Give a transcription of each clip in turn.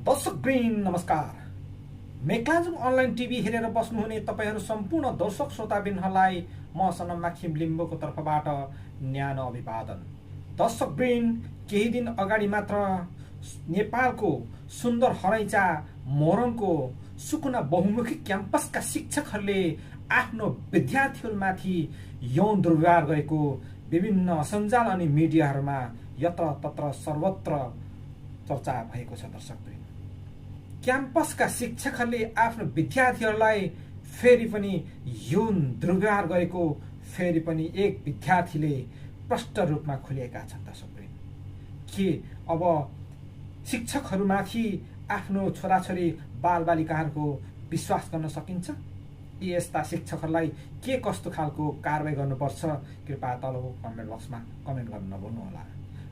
दर्शकवृन्द नमस्कार। मेक्लाजुङ online TV हेरेर बस्नुहुने तपाईहरू सम्पूर्ण दर्शक श्रोतावृन्दहरूलाई म सनम माखिम लिम्बुको तर्फबाट न्यानो अभिवादन। दर्शकवृन्द, केही दिन अगाडि मात्र नेपालको सुन्दर हरैचा मोरङको सुकुना बहुमुखी क्याम्पसका शिक्षकहरूले आफ्नो विद्यार्थीहरूमाथि यौन दुर्व्यवहार गरेको विभिन्न सञ्जाल अनि मिडियाहरूमा यत्र तत्र सर्वत्र चर्चा भएको छ। दर्शकवृन्द, क्याम्पसका शिक्षकहरूले आफ्नो विद्यार्थीहरूलाई फेरि पनि यौन दुर्व्यवहार गरेको फेरि पनि एक विद्यार्थीले प्रष्ट रूपमा खुलेका छन्। दर्शकवृन्द, के अब शिक्षकहरूमाथि आफ्नो छोराछोरी बालबालिकाहरूको विश्वास गर्न सकिन्छ? यस्ता शिक्षकहरूलाई के कस्तो खालको कारबाही गर्नुपर्छ? कृपया तलको कमेन्ट बक्समा कमेन्ट गर्न नभुल्नुहोला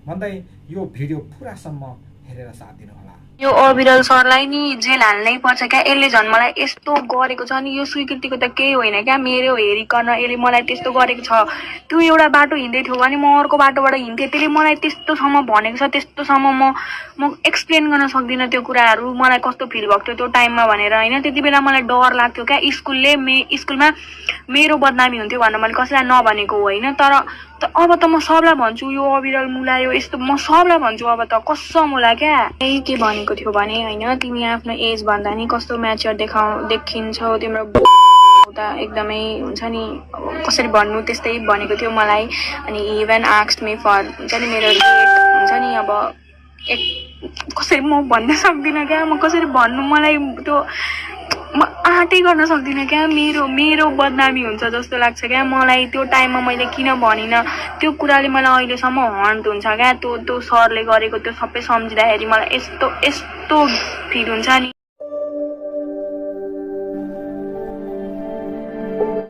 भन्दै यो भिडियो पुरासम्म हेरेर साथ दिनुहोला। यो अविरल सरलाई नि जेल हाल्नै पर्छ क्या। यसले झन् मलाई यस्तो गरेको छ नि, यो स्वीकृतिको त केही होइन क्या। मेरो हेरिकन यसले मलाई त्यस्तो गरेको छ। त्यो एउटा बाटो हिँड्दै थियो भने म अर्को बाटोबाट हिँड्थेँ। त्यसले मलाई त्यस्तोसम्म भनेको छ, त्यस्तोसम्म म एक्सप्लेन गर्न सक्दिनँ त्यो कुराहरू। मलाई कस्तो फिल भएको थियो त्यो टाइममा भनेर होइन। त्यति बेला मलाई डर लाग्थ्यो क्या। स्कुलमा मेरो बदनामी हुन्थ्यो भनेर मैले कसैलाई नभनेको होइन। तर अब त म सबलाई भन्छु, यो अविरल मुलायो यस्तो, म सबलाई भन्छु अब त कसम होला क्या। के भनेको थियो भने होइन, तिमी आफ्नो एज भन्दा नि कस्तो म्याच्योर देखिन्छौ, तिम्रो त एकदमै हुन्छ नि, कसरी भन्नु त्यस्तै भनेको थियो मलाई। अनि इभन आस्क्ड मी फर हुन्छ नि मेरो रेट हुन्छ नि। अब कसरी म भन्न सक्दिनँ क्या। म कसरी भन्नु, मलाई त्यो म आँटै गर्न सक्दिनँ क्या। मेरो बदनामी हुन्छ जस्तो लाग्छ क्या मलाई। त्यो टाइममा मैले किन भनिनँ त्यो कुराले मलाई अहिलेसम्म हन्ट हुन्छ क्या। त्यो सरले गरेको त्यो सबै सम्झिँदाखेरि मलाई यस्तो फिल हुन्छ नि।